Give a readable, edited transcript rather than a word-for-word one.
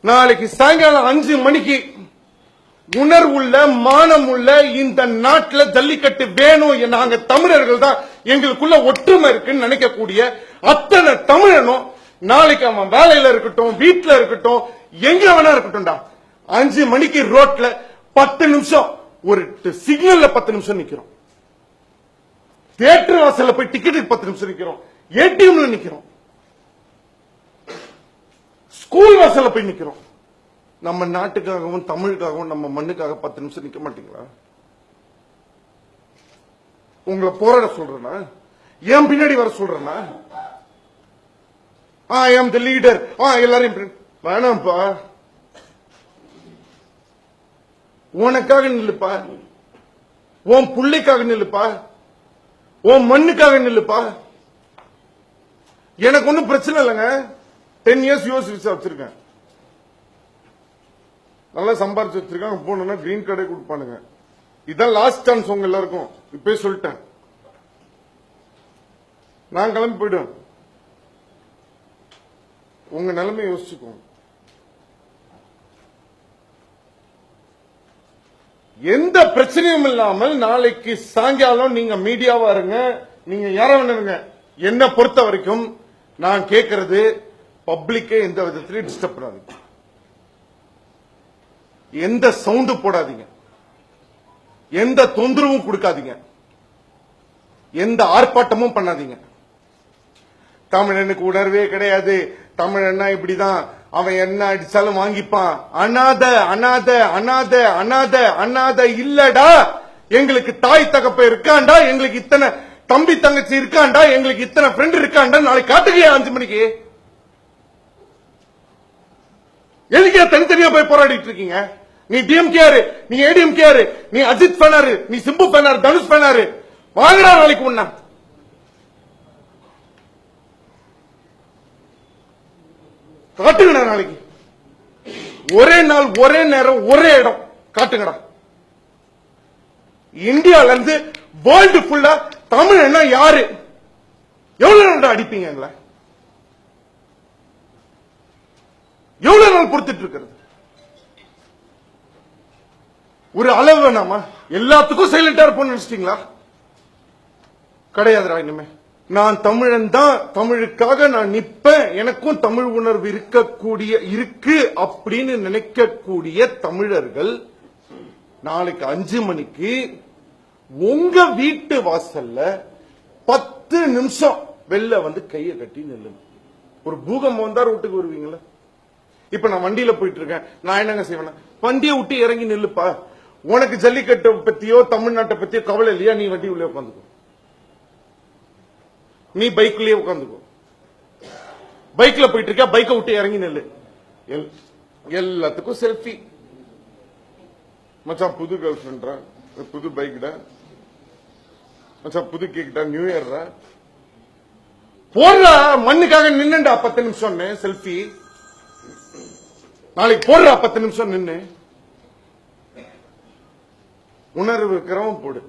நாளைக்கு சாயங்காலம் 5 மணிக்கு உணர்வுள்ள மானமுள்ள இந்த நாட்டில் ஜல்லிக்கட்டு வேணும். நாங்க தமிழர்கள் தான், எங்களுக்குள்ள ஒற்றுமை இருக்குன்னு நினைக்கக்கூடிய அத்தனை தமிழனும் நாளைக்கு அவன் வேலையில இருக்கட்டும், வீட்டுல இருக்கட்டும், எங்க வேணா இருக்கட்டும்டா, 5 மணிக்கு ரோட்ல 10 நிமிஷம் ஒரு சிக்னல்ல 10 நிமிஷம் நிக்கிறோம். தியேட்டர் வாசல்ல போய் டிக்கெட்டுக்கு 10 நிமிஷம் நிக்கிறோம். ஏடிஎம்ல நிக்கிறோம். ஸ்கூல் வாசல்ல போய் நிக்கிறோம். நம்ம நாட்டுக்காகவும் தமிழுக்காகவும் நம்ம மண்ணுக்காக 10 நிமிஷம் நிக்க மாட்டீங்களா? உங்களை போராட சொல்றேன்னா, ஏன் பின்னாடி வர சொல்றேன்னா, ஐ ஆம் தி லீடர், எல்லாரையும் வேணாம்ப்பா. உனக்காக நில்லுப்பா, உன் பிள்ளைக்காக நில்லுப்பா, உன் மண்ணுக்காக நில்லுப்பா. எனக்கு ஒன்னும் பிரச்சனை இல்லைங்க. 10 இயர்ஸ் யூஎஸ் விசா வச்சிருக்கேன், நல்லா சம்பாரிச்சு வச்சிருக்காங்க. போனா கிரீன் கார்டே கொடுப்பானுங்க. இதான் லாஸ்ட் சான்ஸ் உங்க எல்லாருக்கும். இப்பயே சொல்லிட்டேன், நான் கிளம்பி போயிடுவேன். உங்க நிலைமை யோசிச்சுக்கோங்க. எந்த பிரச்சனையும் இல்லாமல் நாளைக்கு சாயங்காலம் நீங்க மீடியாவா இருங்க, நீங்க யார வேணுங்க. என்ன பொறுத்த வரைக்கும் நான் கேட்கறது, பப்ளிக்கே எந்த விதத்திலையும் டிஸ்டர்ப் பண்ணாதீங்க, எந்த சவுண்டு போடாதீங்க, எந்த தொந்தரவும் கொடுக்காதீங்க, எந்த ஆர்ப்பாட்டமும் பண்ணாதீங்க. தமிழனுக்கு உணர்வே கிடையாது, தமிழன்னா இப்படிதான், அவன் என்ன அடிச்சாலும் வாங்கிப்பான், அனாத அனாத அனாத அனாத அனாத இல்லடா. எங்களுக்கு தாய் தகப்ப இருக்காண்டா, எங்களுக்கு இத்தனை தம்பி தங்கச்சி இருக்காண்டா, எங்களுக்கு இத்தனை ஃப்ரெண்ட் இருக்காண்டா. நாளைக்கு காட்டுக்கையா 5 மணிக்கு எதுக்கே தனித்தனியா போய் போராடிட்டு இருக்கீங்க? நீ டிஎம்கேஆர், நீ ஏடிஎம்கேஆர், நீ அஜித் ஃபேனாரு, நீ சிம்பு ஃபேனாரு, தனுஷ் ஃபேனாரு, வாங்கடா நாளைக்கு ஒண்ணா காட்டுங்கடா. நாளைக்கு ஒரே நாள், ஒரே நேரம், ஒரே இடம் காட்டுங்கடா. இந்தியால இருந்து வேர்ல்டு ஃபுல்லா தமிழ் என்ன யாரு, எவ்வளவு நாள் அடிப்பீங்க? எவ்வளவு நாள் பொறுத்துட்டு இருக்கிறது? ஒரு அளவு வேணாமா? எல்லாத்துக்கும் சைலண்டா இருப்போம்னு நினைச்சிட்டீங்களா? கிடையாதுடா. இனிமே நான் தமிழன் தான், தமிழுக்காக நான் நிப்பேன், எனக்கும் தமிழ் உணர்வு இருக்கு அப்படின்னு நினைக்கக்கூடிய தமிழர்கள் நாளைக்கு 5 மணிக்கு உங்க வீட்டு வாசல்ல 10 நிமிஷம் வெளில வந்து கையை கட்டி நில்லுங்க. ஒரு பூகம்பம் வந்தா வீட்டுக்கு வருவீங்களா? இப்ப நான் வண்டியில போயிட்டு இருக்கேன், நான் என்னங்க செய்வேன்? வண்டியை விட்டு இறங்கி நில்லுப்பா. உனக்கு ஜல்லிக்கட்டை பத்தியோ தமிழ்நாட்டை பத்தியோ கவலை இல்லையா? நீ வண்டி உள்ளே உட்காந்துக்கோ, நீ பைக்லயே உட்காந்துக்கோ. பைக்ல போயிட்டு இருக்க, பைக்கை விட்டு இறங்கி நெல்லு. எல்லாத்துக்கும் செல்ஃபி. மச்சான் புது கேர்ள் ஃபிரெண்ட்ரா, புது பைக்டா, மச்சான் புது கேக்டா, நியூ இயர்ரா, போடுறா. மண்ணுக்காக நின்னுடா 10 நிமிஷம் செல்ஃபி. நாளைக்கு போடுறா 10 நிமிஷம் நின்னு. உணர்வு இருக்கிறவன் போடு.